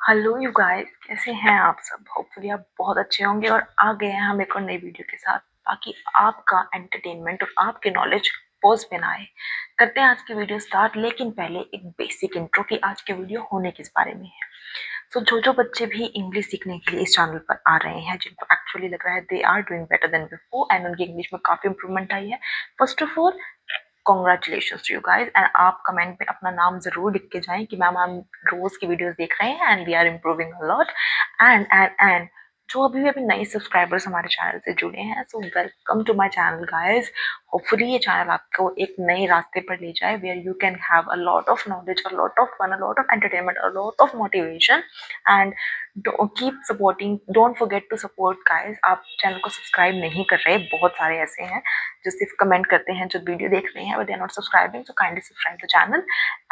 Hello you guys, कैसे हैं आप सब। होपफुली आप बहुत अच्छे होंगे और आ गए हैं हम एक और नई वीडियो के साथ ताकि आपका एंटरटेनमेंट और आपकी नॉलेज पॉज में ना आए। करते हैं आज की वीडियो स्टार्ट, लेकिन पहले एक बेसिक इंट्रो कि आज की वीडियो होने किस बारे में है। सो जो बच्चे भी इंग्लिश सीखने के लिए इस चैनल पर आ रहे हैं, जिनको एक्चुअली लग रहा है they are doing better than before and उनकी इंग्लिश में काफी इंप्रूवमेंट आई है, first of all congratulation to you guys. And आप कमेंट में अपना नाम जरूर लिख के जाएं कि मैम हम रोज की वीडियोस देख रहे हैं and we are improving a lot. And जो अभी नए सब्सक्राइबर्स हमारे चैनल से जुड़े हैं, so welcome to my channel guys. Hopefully ये चैनल आपको एक नए रास्ते पर ले जाए where you can have a lot of knowledge, a lot of fun, a lot of entertainment, a lot of motivation and keep supporting. Don't forget to support guys. आप channel को सब्सक्राइब नहीं कर रहे, बहुत सारे ऐसे हैं जो सिर्फ कमेंट करते हैं, जो वीडियो देख रहे हैं but they are not subscribing, so kindly subscribe the channel.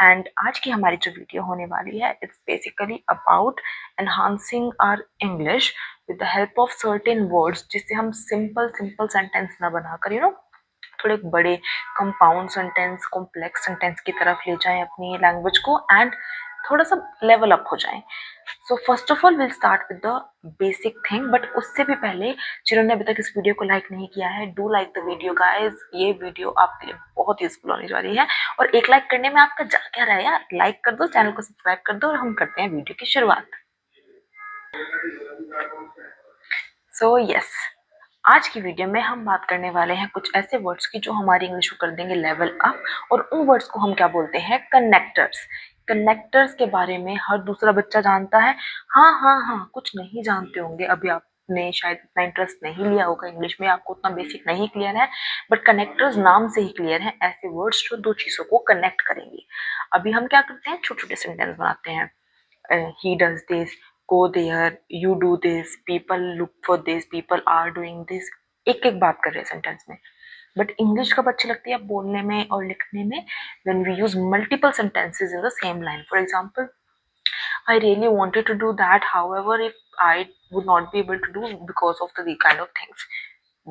And आज की हमारी जो वीडियो होने वाली है, it's basically about enhancing our English with the help of certain words, जिससे हम सिंपल सिंपल सेंटेंस ना बनाकर थोड़े बड़े कंपाउंड सेंटेंस, कॉम्प्लेक्स सेंटेंस की तरफ ले जाएं अपनी लैंग्वेज को एंड थोड़ा सा लेवल अप हो जाएं। So first of all will start with the basic thing, but उससे भी पहले जिन्होंने अभी तक इस वीडियो को लाइक नहीं किया है, do like the video guys. ये वीडियो आपके लिए बहुत यूजफुल होने जा रही है और एक लाइक करने में आपका जा क्या रहा है यार, लाइक कर दो, चैनल को सब्सक्राइब कर दो और हम करते हैं वीडियो की शुरुआत। सो यस, आज की वीडियो में हम बात करने वाले हैं कुछ ऐसे वर्ड्स की जो हमारी इंग्लिश को कर देंगे लेवल अप, और उन वर्ड्स को हम क्या बोलते हैं, कनेक्टर्स। कनेक्टर्स के बारे में हर दूसरा बच्चा जानता है। हाँ, कुछ नहीं जानते होंगे, अभी आपने शायद इतना इंटरेस्ट नहीं लिया होगा इंग्लिश में, आपको उतना बेसिक नहीं क्लियर है, बट कनेक्टर्स नाम से ही क्लियर है, ऐसे वर्ड्स जो दो चीजों को कनेक्ट करेंगे। अभी हम क्या करते हैं, छोटे छोटे सेंटेंस बनाते हैं। he does this, go there, you do this, people look for this, people are doing this। एक एक बात कर रहे हैं सेंटेंस में, बट इंग्लिश कब अच्छी लगती है बोलने में और लिखने में, when we use multiple sentences in the same line। For example, I really wanted to do that, however if I would not be able to do because of the kind of things।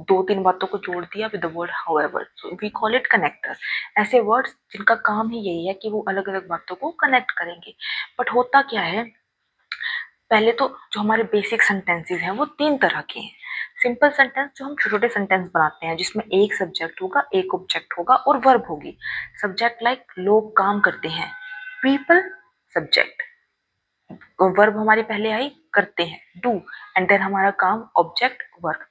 दो तीन बातों को जोड़ दिया with the word however, so we call it connectors। ऐसे words जिनका काम ही यही है कि वो अलग अलग बातों को कनेक्ट करेंगे। बट होता क्या है, पहले तो जो हमारे बेसिक सेंटेंसेस हैं वो तीन तरह के हैं। सिंपल सेंटेंस जो हम छोटे छोटे सेंटेंस बनाते हैं जिसमें एक सब्जेक्ट होगा, एक ऑब्जेक्ट होगा और वर्ब होगी। सब्जेक्ट लाइक लोग काम करते हैं, पीपल सब्जेक्ट, वर्ब हमारी पहले आई करते हैं डू, एंड देन हमारा काम ऑब्जेक्ट वर्ब।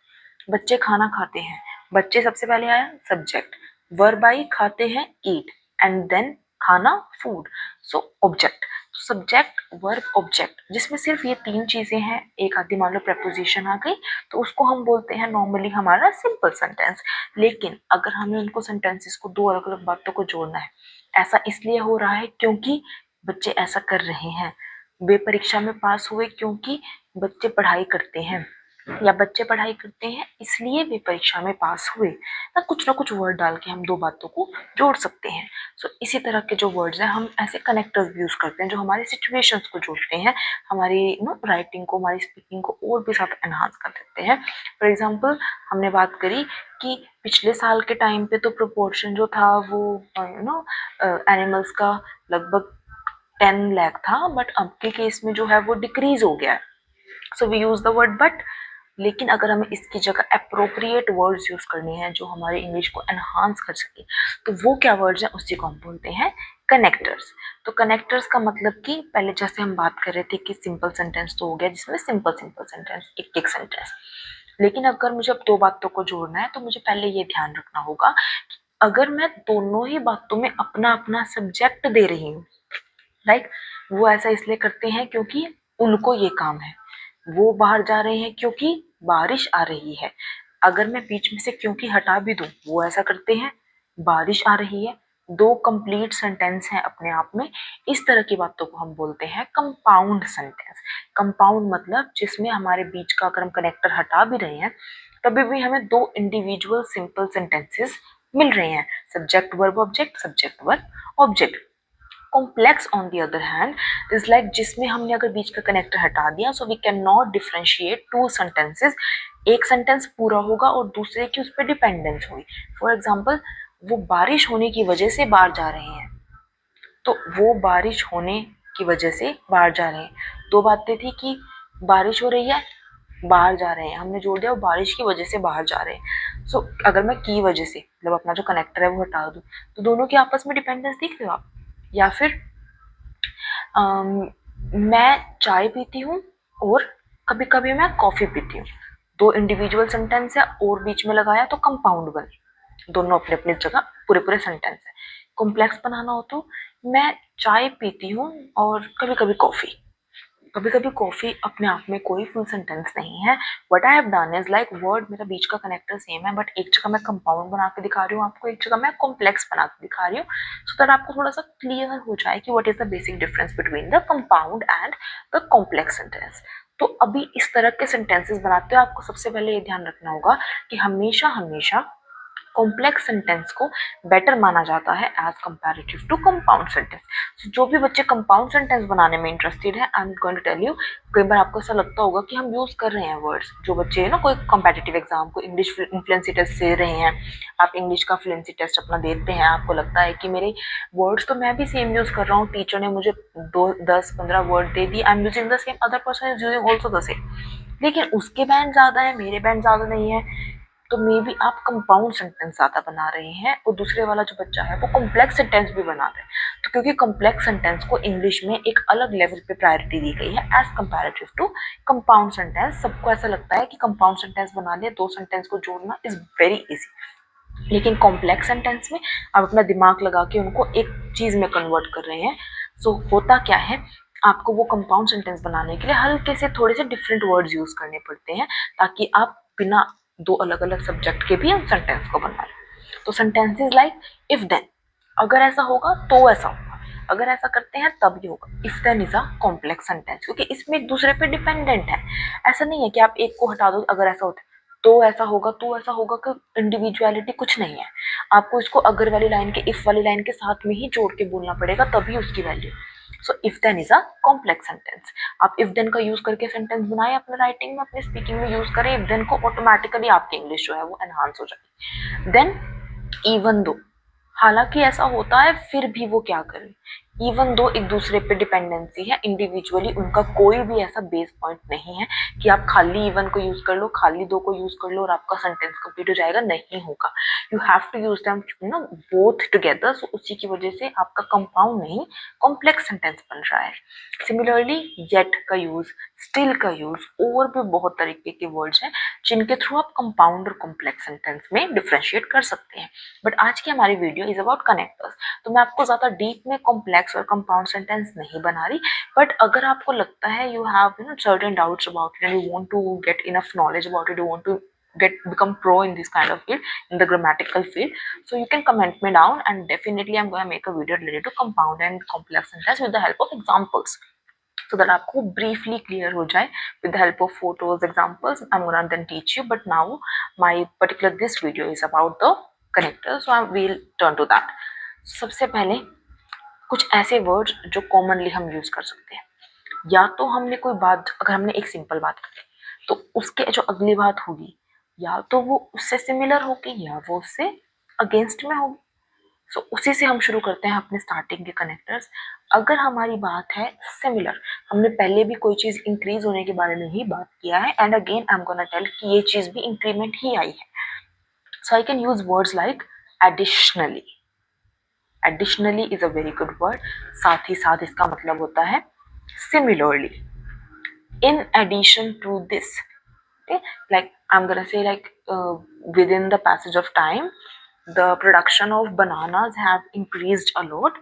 बच्चे खाना खाते हैं, बच्चे सबसे पहले आया सब्जेक्ट, वर्ब आई खाते हैं ईट, एंड देन खाना food, so object. Subject verb object, जिसमें सिर्फ ये तीन चीजें हैं, एक आधी मान लो प्रपोजिशन आ गई तो उसको हम बोलते हैं नॉर्मली हमारा सिंपल सेंटेंस। लेकिन अगर हमें उनको सेंटेंसेस को दो अलग अलग बातों को जोड़ना है, ऐसा इसलिए हो रहा है क्योंकि बच्चे ऐसा कर रहे हैं। वे परीक्षा में पास हुए क्योंकि बच्चे पढ़ाई करते हैं, या बच्चे पढ़ाई करते हैं इसलिए वे परीक्षा में पास हुए। ना कुछ वर्ड डाल के हम दो बातों को जोड़ सकते हैं। सो इसी तरह के जो वर्ड्स हैं हम ऐसे कनेक्टर्स यूज करते हैं जो हमारी सिचुएशंस को जोड़ते हैं, हमारी राइटिंग को, हमारी स्पीकिंग को और भी ज़्यादा एनहांस कर देते हैं। फॉर एग्जाम्पल, हमने बात करी कि पिछले साल के टाइम पे तो प्रोपोर्शन जो था वो एनिमल्स का लगभग 10 लाख था, बट अब के केस में जो है वो डिक्रीज हो गया है। So we use the word but. लेकिन अगर हमें इसकी जगह अप्रोप्रिएट वर्ड्स यूज करने हैं जो हमारी इंग्लिश को एनहांस कर सके, तो वो क्या वर्ड्स हैं, उसी को हम बोलते हैं कनेक्टर्स। तो कनेक्टर्स का मतलब कि पहले जैसे हम बात कर रहे थे कि सिंपल सेंटेंस तो हो गया जिसमें सिंपल सिंपल सेंटेंस, एक एक सेंटेंस। लेकिन अगर मुझे अब दो बातों को जोड़ना है तो मुझे पहले ये ध्यान रखना होगा कि अगर मैं दोनों ही बातों में अपना अपना सब्जेक्ट दे रही हूँ, राइट, वो ऐसा इसलिए करते हैं क्योंकि उनको ये काम है, वो बाहर जा रहे हैं क्योंकि बारिश आ रही है। अगर मैं बीच में से क्योंकि हटा भी दूं, वो ऐसा करते हैं बारिश आ रही है। दो कंप्लीट सेंटेंस हैं अपने आप में। इस तरह की बातों को हम बोलते हैं कंपाउंड सेंटेंस। कंपाउंड मतलब जिसमें हमारे बीच का अगर हम कनेक्टर हटा भी रहे हैं तभी भी हमें दो इंडिविजुअल सिंपल सेंटेंसेस मिल रहे हैं, subject verb object, subject verb object. Complex on the other hand is like जिसमें हमने अगर बीच का कनेक्टर हटा दिया, so we can not differentiate two sentences. एक सेंटेंस पूरा होगा और दूसरे की उस पर डिपेंडेंस हुई। फॉर एग्जाम्पल, वो बारिश होने की वजह से बाहर जा रहे हैं, तो वो बारिश होने की वजह से बाहर जा रहे हैं, दो बातें थी कि बारिश हो रही है, बाहर जा रहे हैं, हमने जोड़ दिया बारिश की वजह से बाहर जा रहे हैं। सो अगर मैं की वजह से मतलब अपना जो कनेक्टर है वो हटा दूं तो दोनों की आपस में डिपेंडेंस दिख रहे हो आप। या फिर मैं चाय पीती हूँ और कभी कभी मैं कॉफी पीती हूँ, दो इंडिविजुअल सेंटेंस है और बीच में लगाया तो कंपाउंड बने, दोनों अपने अपनी जगह पूरे पूरे सेंटेंस है। कॉम्प्लेक्स बनाना हो तो मैं चाय पीती हूँ और कभी कभी कॉफी। कभी कभी कॉफी अपने आप में कोई फुल सेंटेंस नहीं है। What I have done is like word मेरा बीच का कनेक्टर सेम है बट एक जगह मैं कंपाउंड बना के दिखा रही हूँ आपको, एक जगह मैं कॉम्प्लेक्स बना के दिखा रही हूँ, सो दैट आपको थोड़ा सा क्लियर हो जाए कि what is the basic difference between the compound and the complex sentence. तो अभी इस तरह के सेंटेंसेस बनाते हो आपको सबसे पहले ये ध्यान रखना होगा कि हमेशा हमेशा कॉम्प्लेक्स सेंटेंस को बेटर माना जाता है as comparative to compound sentence. जो भी बच्चे कंपाउंड सेंटेंस बनाने में इंटरेस्टेड है, I am going to tell you, कई बार आपको ऐसा लगता होगा कि हम यूज कर रहे हैं वर्ड्स, जो बच्चे ना कोई कॉम्पिटिटिव एग्जाम को इंग्लिश फ्लुएंसी टेस्ट दे रहे हैं, आप इंग्लिश का फ्लुएंसी टेस्ट अपना देते हैं, आपको लगता है कि मेरे वर्ड्स तो मैं भी सेम यूज कर रहा हूँ, टीचर ने मुझे 10-15 word they the, I am using the same, other person is using also the same, लेकिन उसके बैंड ज्यादा है मेरे बैंड ज्यादा नहीं है, तो मे बी आप कंपाउंड सेंटेंस ज्यादा बना रहे हैं और दूसरे वाला जो बच्चा है वो कॉम्प्लेक्स सेंटेंस भी बना रहे हैं। तो क्योंकि कॉम्प्लेक्स सेंटेंस को इंग्लिश में एक अलग लेवल पे प्रायोरिटी दी गई है as comparative to compound sentence, सबको ऐसा लगता है कि कंपाउंड सेंटेंस बना लिया, दो सेंटेंस को जोड़ना इज वेरी इजी, लेकिन कॉम्प्लेक्स सेंटेंस में आप अपना दिमाग लगा के उनको एक चीज में कन्वर्ट कर रहे हैं। सो होता क्या है, आपको वो कंपाउंड सेंटेंस बनाने के लिए हल्के से थोड़े से डिफरेंट वर्ड्स यूज करने पड़ते हैं ताकि आप बिना दो अलग अलग सब्जेक्ट के भी हम सेंटेंस को बना लें। तो सेंटेंसेस लाइक इफ देन, अगर ऐसा होगा तो ऐसा होगा, अगर ऐसा करते हैं तब ये होगा। If then is a complex sentence क्योंकि इसमें एक दूसरे पे डिपेंडेंट है। ऐसा नहीं है कि आप एक को हटा दो अगर ऐसा होता है तो ऐसा होगा तो ऐसा होगा, कि इंडिविजुअलिटी कुछ नहीं है, आपको इसको अगर वाली लाइन के इफ वाली लाइन के साथ में ही जोड़ के बोलना पड़ेगा तभी उसकी value. So if then is a complex sentence. आप इफ देन का यूज करके सेंटेंस बनाए अपने राइटिंग में, अपने स्पीकिंग में यूज करें इफ देन को, ऑटोमेटिकली आपकी इंग्लिश जो है वो एनहांस हो जाएगी। देन इवन दो, हालांकि ऐसा होता है फिर भी वो क्या करें, इवन दो एक दूसरे पे डिपेंडेंसी है, इंडिविजुअली उनका कोई भी ऐसा बेस पॉइंट नहीं है कि आप खाली इवन को यूज कर लो खाली दो को यूज कर लो और आपका सेंटेंस कंप्लीट हो जाएगा, नहीं होगा। You have to use them no both together, so उसी की वजह से आपका कंपाउंड नहीं कॉम्प्लेक्स सेंटेंस बन रहा है। सिमिलरली येट का यूज, स्टिल का यूज, और भी बहुत तरीके के वर्ड्स हैं जिनके थ्रू आप कंपाउंड और कॉम्प्लेक्स सेंटेंस में डिफ्रेंशिएट कर सकते हैं। बट आज की हमारी वीडियो इज अबाउट कनेक्टर्स, तो मैं आपको ज्यादा डीप में कॉम्प्लेक्स और कंपाउंड सेंटेंस नहीं बना रही, बट अगर आपको लगता है you have certain doubts about it and you want to get enough knowledge about it, you want to become pro in this kind of field, in the grammatical field, so you can comment me down and definitely I'm going to make a video related to compound and complex sentence with the help of examples, so that आपको briefly clear हो जाए with the help of photos, examples I'm gonna then teach you, but now my particular this video is about the connector, so I will turn to that। सबसे पहले कुछ ऐसे words जो commonly हम use कर सकते हैं, या तो हमने कोई बात, अगर हमने एक सिंपल बात करी तो उसके जो अगली बात होगी या तो वो उससे सिमिलर होगी या वो उससे अगेंस्ट में होगी। सो उसी से हम शुरू करते हैं अपने स्टार्टिंग के कनेक्टर्स। अगर हमारी बात है सिमिलर, हमने पहले भी कोई चीज इंक्रीज होने के बारे में ही बात किया है and again I am gonna tell कि ये चीज भी इंक्रीमेंट ही आई है। So I can use words like additionally. Additionally is a very good word, साथ ही साथ इसका मतलब होता है similarly, in addition to this, okay, like I'm gonna say like within the passage of time the production of bananas have increased a lot,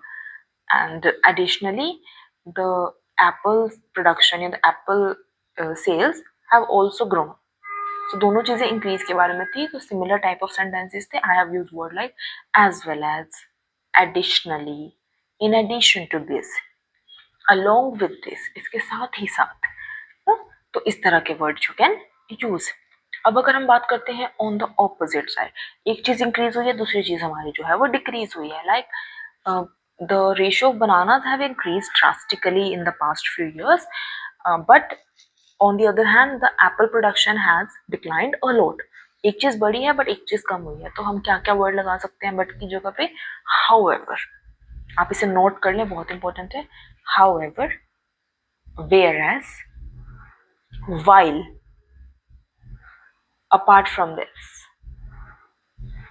and additionally the apple production and the apple sales have also grown। so दोनों चीजें increase के बारे में थी, तो similar type of sentences थे। I have use word like as well as, additionally, in addition to this, along with this, इसके साथ ही साथ, तो इस तरह के वर्ड यू कैन यूज। अब अगर हम बात करते हैं ऑन द ऑपोजिट साइड, एक चीज इंक्रीज हुई है दूसरी चीज हमारी जो है वो डिक्रीज हुई है, like the ratio of bananas have increase drastically in the past few years, but on the other hand the Apple production has declined a lot. एक चीज बढ़ी है बट एक चीज कम हुई है, तो हम क्या क्या वर्ड लगा सकते हैं बट की जगह पे, हाउएवर। आप इसे नोट कर लें, बहुत इंपॉर्टेंट है, however, whereas, while, apart from this,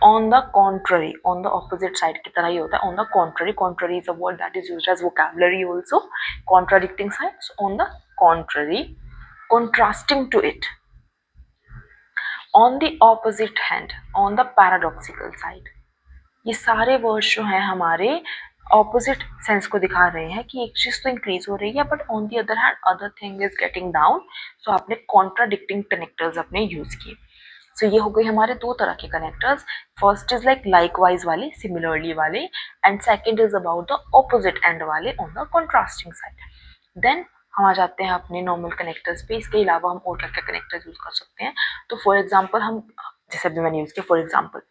on the contrary, on the opposite side की तरह ही होता है. On the contrary, contrary is a word that is used as vocabulary also, contradicting side. So on the contrary, contrasting to it, on the opposite hand, on the paradoxical side. ये सारे words जो हैं हमारे opposite sense को दिखा रहे हैं कि एक चीज तो इंक्रीज हो रही है but on the other hand other thing is getting down. So आपने कॉन्ट्राडिक्टिंग कनेक्टर्स अपने यूज किए. सो ये हो गई हमारे दो तरह के connectors. First is like likewise वाले, सिमिलरली वाले, and second is about the opposite and वाले on the contrasting side. Then हम आ जाते हैं अपने नॉर्मल कनेक्टर्स पे. इसके अलावा हम और क्या क्या कनेक्टर्स यूज कर सकते हैं. तो फॉर एग्जाम्पल हम, जैसे अभी मैंने यूज किया फॉर एग्जाम्पल,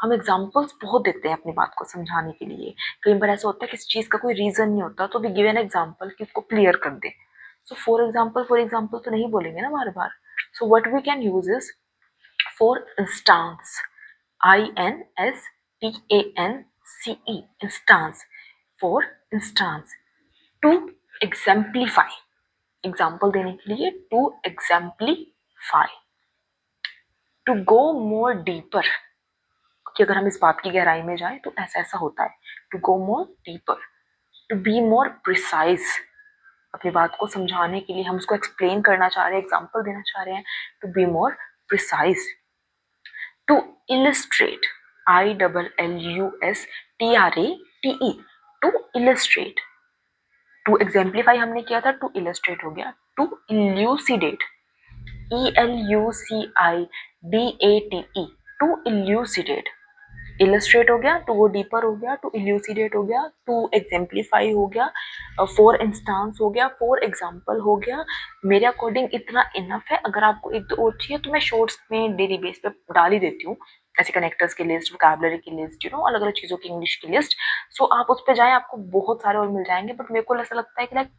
हम एग्जाम्पल्स बहुत देते हैं अपनी बात को समझाने के लिए. कई बार ऐसा होता है किसी चीज़ का कोई रीज़न नहीं होता तो वी गिव एन एग्जाम्पल कि उसको क्लियर कर दे. सो फॉर एग्जाम्पल तो नहीं बोलेंगे ना बार बार. So what we can use is for instance, INSTANCE, instance. For instance, to exemplify, example देने के लिए, to exemplify. To go more deeper, कि अगर हम इस बात की गहराई में जाएं तो ऐसा ऐसा होता है. To go more deeper, to be more precise, अपनी बात को समझाने के लिए हम उसको एक्सप्लेन करना चाह रहे हैं, एग्जाम्पल देना चाह रहे हैं. To be more precise. To illustrate, ILLUSTRATE, to illustrate. To exemplify हमने किया था, टू इलिस्ट्रेट हो गया. To elucidate, ELUCIDATE, to elucidate. Illustrate हो गया, टू गो डीपर हो गया, टू इल्यूसिडेट हो गया, टू एग्जाम्पलीफाई हो गया, फॉर इंस्टांस हो गया, फॉर एग्जाम्पल हो गया. मेरे अकॉर्डिंग इतना इनफ है. अगर आपको एक दो और चाहिए तो मैं शॉर्ट्स में डेली बेस पे डाल ही देती हूँ ऐसे कनेक्टर्स की लिस्ट, वोकैबुलरी की लिस्ट, अलग अलग चीज़ों की इंग्लिश की लिस्ट. सो आप उस पर जाएं, आपको बहुत सारे और मिल जाएंगे. बट मेरे को ऐसा लगता है कि लाइक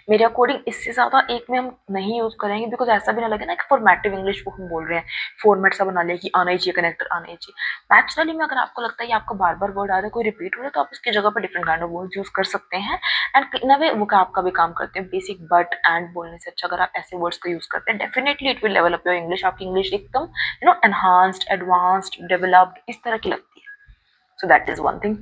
मेरे अकॉर्डिंग इससे ज़्यादा एक में हम नहीं यूज़ करेंगे, बिकॉज ऐसा भी ना लगे ना कि फॉर्मेटिव इंग्लिश को हम बोल रहे हैं, फॉर्मेट सा बना लिया कि आना ही चाहिए, कनेक्टर आना ही चाहिए. नेचुरली में अगर आपको लगता है कि आपका बार बार वर्ड आ रहा है, कोई रिपीट हो रहा है, तो आप उसकी जगह पर different kind of word use कर सकते हैं. एंड इन अ वे वो आपका भी काम करते हैं. बेसिक बट एंड बोलने से अच्छा अगर आप ऐसे वर्ड्स को यूज़ करते हैं, definitely it will develop your English. आपकी इंग्लिश एकदम एनहांस्ड, एडवांस्ड, डेवलप्ड इस तरह की लगती है. So that is one thing.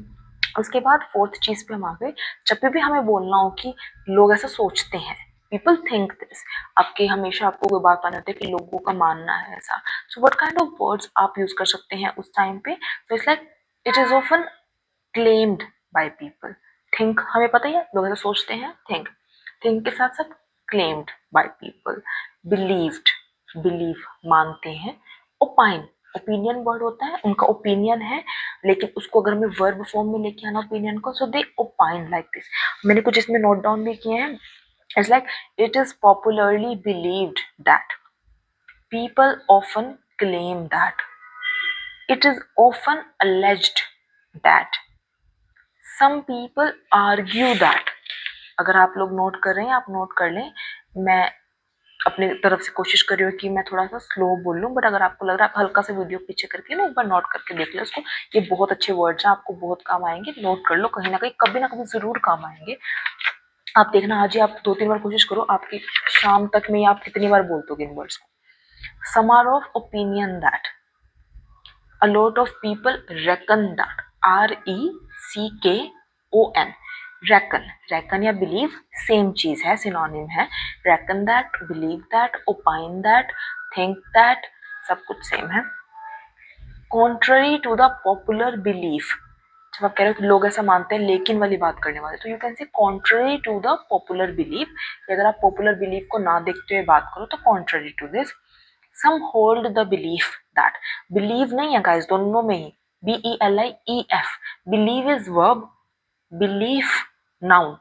उसके बाद फोर्थ चीज़ पे हम आ गए. जब भी हमें बोलना हो कि लोग ऐसा सोचते हैं, पीपल थिंक दिस, आपके हमेशा आपको कोई बात आने होती है कि लोगों का मानना है ऐसा. So what kind of words आप यूज कर सकते हैं उस टाइम पे. तो it's like it is often claimed by people. Think हमें पता ही है, लोग ऐसा सोचते हैं. थिंक, थिंक के साथ साथ claimed by people. Believed, believe मानते हैं. ओपाइन, ओपिनियन वर्ड होता है, उनका ओपिनियन है, लेकिन उसको अगर हमें वर्ब फॉर्म में लेके आना ओपिनियन को, सो दे ओपाइन लाइक दिस. मैंने कुछ इसमें नोट डाउन भी किए हैं. It's like it is popularly believed that, people often claim that, it is often alleged that, some people argue that. अगर आप लोग नोट कर रहे हैं, आप नोट कर लें. मैं अपनी तरफ से कोशिश कर रही हूँ कि मैं थोड़ा सा स्लो बोल लूँ, बट अगर आपको लग रहा है आप हल्का सा वीडियो पीछे करके ना एक बार नोट करके देख लो उसको. ये बहुत अच्छे वर्ड्स हैं, आपको बहुत काम आएंगे. नोट कर लो, कहीं ना कहीं कभी ना कभी जरूर काम आएंगे. आप देखना आज ही आप 2-3 बार कोशिश करो, आपकी शाम तक में आप कितनी बार बोल दोगे इन वर्ड्स को. Some are of opinion that, a lot of people reckon that, RECKON, reckon, reckon या believe सेम चीज है, सिनोनिम है. reckon that, believe that, opine that, think that, सब कुछ सेम है. contrary to the popular belief, जब आप कह रहे हो कि लोग ऐसा मानते हैं लेकिन वाली बात करने वाले, तो you can say contrary to the popular belief. अगर आप पॉपुलर बिलीफ को ना देखते हुए बात करो तो contrary to this. Some hold the belief that, believe नहीं है गाइस, दोनों में ही, BELIEF. Believe is verb, belief noun.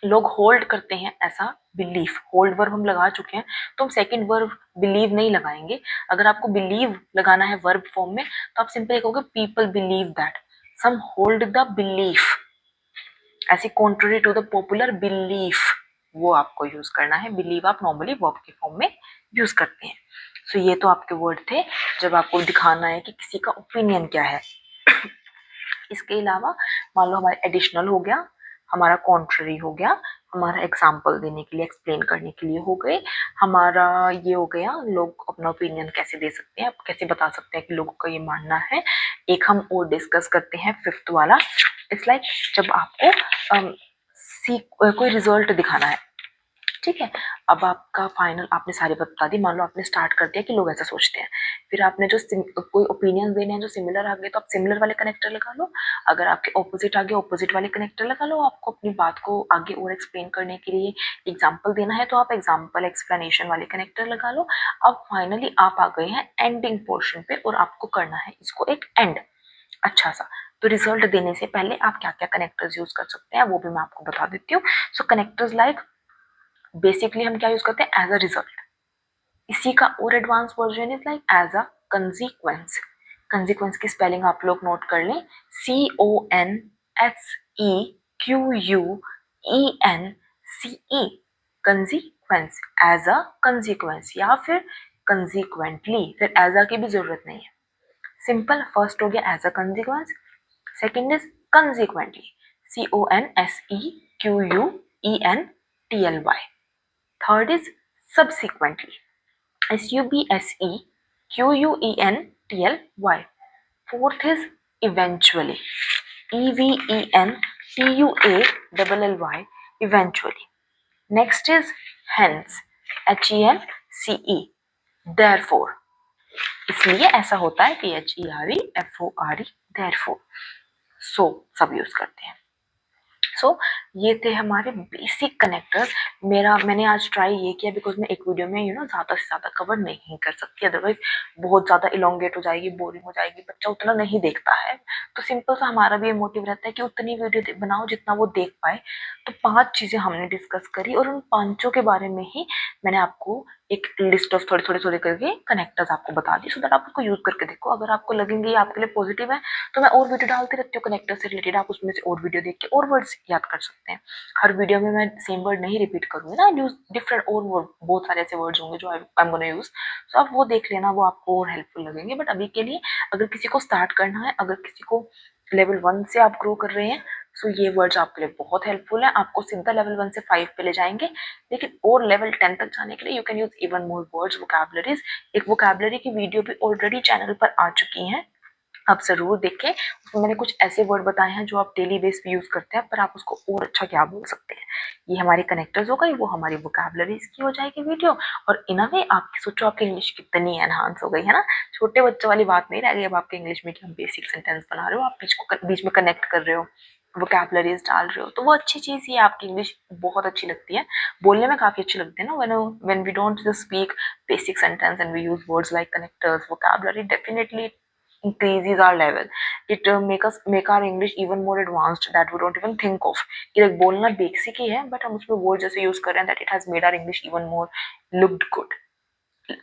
लोग होल्ड करते हैं ऐसा बिलीफ, होल्ड वर्ब हम लगा चुके हैं तो हम सेकंड वर्ब बिलीव नहीं लगाएंगे. अगर आपको बिलीव लगाना है वर्ब फॉर्म में तो आप सिंपल कहोगे people believe that. Some hold the belief, ऐसे contrary to the popular belief वो आपको यूज करना है. बिलीव आप नॉर्मली वर्ब के फॉर्म में यूज करते हैं. सो ये तो आपके वर्ड थे जब आपको दिखाना है कि किसी का ओपिनियन क्या है. इसके अलावा मान लो हमारा एडिशनल हो गया, हमारा कॉन्ट्ररी हो गया, हमारा एग्जाम्पल देने के लिए, एक्सप्लेन करने के लिए हो गए। हमारा ये हो गया लोग अपना ओपिनियन कैसे दे सकते हैं, कैसे बता सकते हैं कि लोगों का ये मानना है। एक हम और डिस्कस करते हैं फिफ्थ वाला। इट्स लाइक जब आपको कोई रिजल्ट दिखाना है, ठीक है। अब आपका फाइनल आपने सारी बता दी, मान लो आपने स्टार्ट कर दिया कि लोग ऐसा सोचते हैं, फिर आपने जो कोई ओपिनियन देने हैं जो सिमिलर आ गए तो आप सिमिलर वाले कनेक्टर लगा लो, अगर आपके ऑपोजिट आ गए ऑपोजिट वाले कनेक्टर लगा लो। आपको अपनी बात को आगे और एक्सप्लेन करने के लिए एग्जाम्पल देना है तो आप एग्जाम्पल एक्सप्लेनेशन वाले कनेक्टर लगा लो। अब फाइनली आप आ गए हैं एंडिंग पोर्शन पे और आपको करना है इसको एक एंड अच्छा सा। तो रिजल्ट देने से पहले आप क्या क्या कनेक्टर्स यूज कर सकते हैं वो भी मैं आपको बता देती हूँ। सो कनेक्टर्स लाइक बेसिकली हम क्या यूज करते हैं एज अ रिजल्ट। इसी का और advance version is like as a consequence. Consequence की स्पेलिंग आप लोग नोट कर लें, CONSEQUENCE, consequence, as a consequence या फिर कंसीक्वेंटली, फिर एज अ की भी जरूरत नहीं है। सिंपल, फर्स्ट हो गया as a consequence, second is consequently, CONSEQUENTLY, third is subsequently, SUBSEQUENTLY, fourth is eventually, EVENTUALLY, eventually. Next is hence, HENCE, therefore, इसलिए ऐसा होता है THEREFORE, therefore, so सब यूज करते हैं। सो ये थे हमारे बेसिक कनेक्टर्स। मैंने आज ट्राई ये किया बिकॉज मैं एक वीडियो में ज़्यादा से ज़्यादा कवर नहीं कर सकती, अदरवाइज बहुत ज़्यादा इलोंगेट हो जाएगी, बोरिंग हो जाएगी, बच्चा उतना नहीं देखता है। तो सिंपल सा हमारा भी ये मोटिव रहता है कि उतनी वीडियो बनाओ जितना वो देख पाए। तो 5 चीज़ें हमने डिस्कस करी और उन 5 के बारे में ही मैंने आपको एक लिस्ट ऑफ थोड़े करके कनेक्टर्स आपको बता दी, सो दैट आप उसको यूज करके देखो। अगर आपको लगेंगे ये आपके लिए पॉजिटिव है तो मैं और वीडियो डालती रहती हूँ कनेक्टर से रिलेटेड, आप उसमें से और वीडियो देख के और वर्ड्स याद कर सकते हैं। हर वीडियो में मैं सेम वर्ड नहीं रिपीट करूंगी ना, यूज डिफरेंट और वर्ड, बहुत सारे ऐसे वर्ड्स होंगे जो आई एम गोना यूज, सो आप वो देख लेना, वो आपको और हेल्पफुल लगेंगे। बट अभी के लिए अगर किसी को स्टार्ट करना है, अगर किसी को लेवल 1 से आप ग्रो कर रहे हैं, सो ये वर्ड्स आपके लिए बहुत हेल्पफुल है, आपको सीधा लेवल 1 से 5 पे ले जाएंगे। लेकिन और लेवल 10 तक जाने के लिए you can use even more words, vocabularies. एक वोकैबुलरी की वीडियो भी ऑलरेडी चैनल पर आ चुकी है, आप जरूर देखें। उसमें मैंने कुछ ऐसे वर्ड बताए हैं जो आप डेली बेस पे यूज करते हैं, पर आप उसको और अच्छा क्या बोल सकते हैं। ये हमारे कनेक्टर्स हो गए, वो हमारी वोकैबुलरीज की हो जाएगी वीडियो। और इन अ वे आप सोचो आपकी इंग्लिश कितनी एनहांस हो गई है ना, छोटे बच्चों वाली बात नहीं रह गई अब आपके इंग्लिश में कि हम बेसिक सेंटेंस बना रहे हो, आप बीच में कनेक्ट कर रहे हो, वोकैबुलरीज डाल रहे हो, तो वो अच्छी चीज़ ही है। आपकी इंग्लिश बहुत अच्छी लगती है, बोलने में काफ़ी अच्छी लगती है ना। When we don't just speak basic sentence and we use words like connectors, vocabulary, definitely increases our level. It make our English even more advanced that we don't even think of. कि like बोलना basic ही है but हम उसमें word जैसे use कर रहे हैं, that it has made our English even more looked good.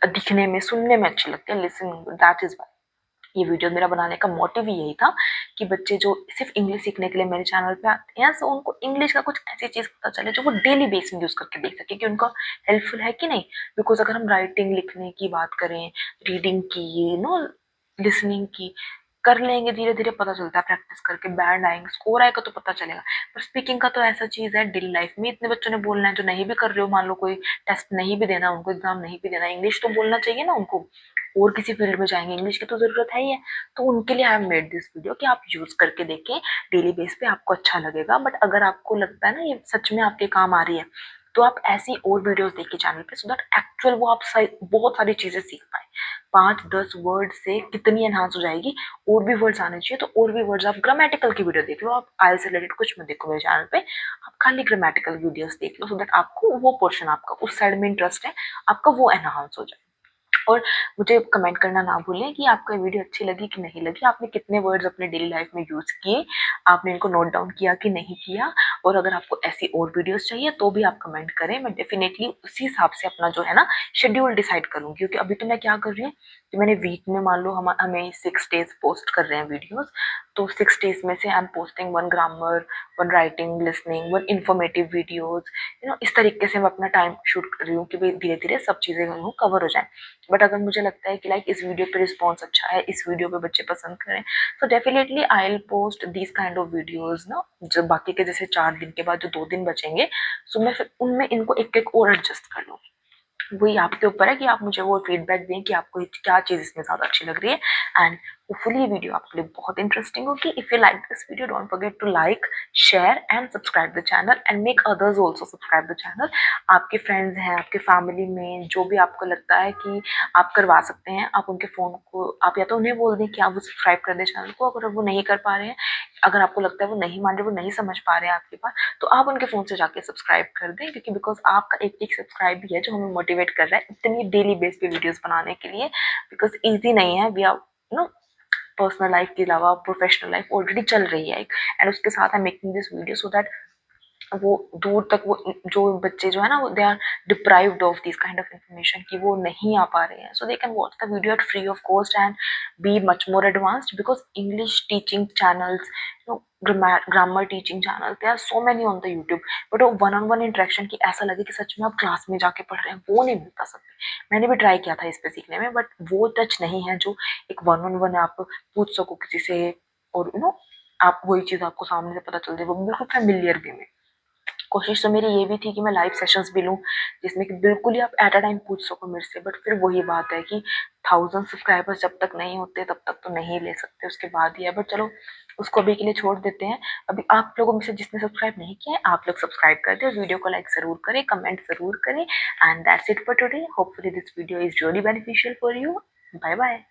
दिखने में, सुनने में अच्छी लगती है, लिसनिंग, दैट इज वाई ये वीडियो मेरा बनाने का मोटिव ही यही था कि बच्चे जो सिर्फ इंग्लिश सीखने के लिए मेरे चैनल पे आते हैं, सो उनको इंग्लिश का कुछ ऐसी चीज पता चले जो वो डेली बेस में यूज करके देख सके कि उनको हेल्पफुल है कि नहीं। बिकॉज अगर हम राइटिंग लिखने की बात करें, रीडिंग की, लिसनिंग की, कर लेंगे धीरे धीरे, पता चलता है प्रैक्टिस करके, बैंड आएंगे, स्कोर आएगा तो पता चलेगा। पर स्पीकिंग का तो ऐसा चीज है, डेली लाइफ में इतने बच्चों ने बोलना है जो नहीं भी कर रहे हो, मान लो कोई टेस्ट नहीं भी देना, उनको एग्जाम नहीं भी देना, इंग्लिश तो बोलना चाहिए ना उनको, और किसी फील्ड में जाएंगे, इंग्लिश की तो जरूरत है ही है। तो उनके लिए I have made this video कि आप यूज करके देखें, डेली बेस पे आपको अच्छा लगेगा। बट अगर आपको लगता है ना ये सच में आपके काम आ रही है, तो आप ऐसी और वीडियोस देखिए चैनल पे, सो दैट एक्चुअल वो आप बहुत सारी चीजें सीख पाए। 5-10 वर्ड से कितनी एनहांस हो जाएगी, और भी वर्ड्स आने चाहिए तो और भी वर्ड्स। आप ग्रामेटिकल की वीडियो देख लो, आप IELTS से रिलेटेड कुछ मत देखो मेरे चैनल पे, आप खाली ग्रामेटिकल वीडियोस देख लो, सो दैट आपको वो पोर्शन, आपका उस साइड में इंटरेस्ट है, आपका वो एनहांस हो जाए। और मुझे कमेंट करना ना भूलें कि आपको ये वीडियो अच्छी लगी कि नहीं लगी, आपने कितने वर्ड्स अपने डेली लाइफ में यूज किए, आपने इनको नोट डाउन किया कि नहीं किया। और अगर आपको ऐसी और वीडियोस चाहिए तो भी आप कमेंट करें, मैं डेफिनेटली उसी हिसाब से अपना जो है ना शेड्यूल डिसाइड करूंगी। क्योंकि अभी तो मैं क्या कर रही हूँ, कि मैंने वीक में मान लो हमें 6 days पोस्ट कर रहे हैं वीडियोस, तो 6 days में से I am posting 1 grammar, 1 writing, listening, 1 informative videos, इस तरीके से मैं अपना टाइम शूट कर रही हूँ कि भाई धीरे धीरे सब चीज़ें कवर हो जाएं। बट अगर मुझे लगता है कि लाइक इस वीडियो पे रिस्पॉन्स अच्छा है, इस वीडियो पे बच्चे पसंद करें, तो definitely I will post these kind of videos ना, जब बाकी के जैसे 4 दिन के बाद जो 2 दिन बचेंगे, सो मैं फिर उनमें इनको एक एक और एडजस्ट कर लूँ। वही आपके ऊपर है कि आप मुझे वो फीडबैक दें कि आपको क्या चीज़ इसमें ज़्यादा अच्छी लग रही है। एंड होपफुली ये वीडियो आपके लिए बहुत इंटरेस्टिंग होगी। If you like this video, don't forget to like, share and subscribe the channel and make others also subscribe the channel. आपके फ्रेंड्स हैं, आपके फैमिली में जो भी आपको लगता है कि आप करवा सकते हैं, आप उनके फ़ोन को आप या तो उन्हें बोल दें कि आप वो सब्सक्राइब कर दें चैनल को। अगर वो नहीं कर पा रहे हैं, अगर आपको लगता है वो नहीं मान रहे, वो नहीं समझ पा रहे हैं आपकी बात, तो आप उनके फ़ोन से जाके सब्सक्राइब कर दें, क्योंकि बिकॉज आपका एक सब्सक्राइब भी है जो हमें मोटिवेट कर रहा है इतनी डेली बेस पे वीडियोस बनाने के लिए। बिकॉज ईजी नहीं है, we are know personal life के अलावा प्रोफेशनल लाइफ ऑलरेडी चल रही है एक, एंड उसके साथ I am making this video so that वो दूर तक वो जो बच्चे जो है ना, वो they are deprived of this kind of information कि वो नहीं आ पा रहे हैं, so they can watch the video at free of cost and be much more advanced. Because English teaching channels, grammar teaching channel, they are so many on the YouTube, but वो one on one interaction की ऐसा लगे कि सच में आप class में जाके पढ़ रहे हैं, वो नहीं मिलता सब में। मैंने भी ट्राई किया था इस पे सीखने में, बट वो टच नहीं है जो एक वन ऑन वन आप पूछ सको किसी से, और आप वही चीज़ आपको सामने से पता चल जाए, वो बिल्कुल फेमिलियर वे में। कोशिश तो मेरी ये भी थी कि मैं लाइव सेशंस भी लूँ, जिसमें कि बिल्कुल ही आप एट अ टाइम पूछ सको मेरे से, बट फिर वही बात है कि 1000 सब्सक्राइबर्स जब तक नहीं होते तब तक तो नहीं ले सकते, उसके बाद ही है। बट चलो उसको अभी के लिए छोड़ देते हैं। अभी आप लोगों में से जिसने सब्सक्राइब नहीं किया है, आप लोग सब्सक्राइब कर दें, वीडियो को लाइक ज़रूर करें, कमेंट ज़रूर करें। And that's it for today. Hopefully this video is really beneficial for you. Bye bye.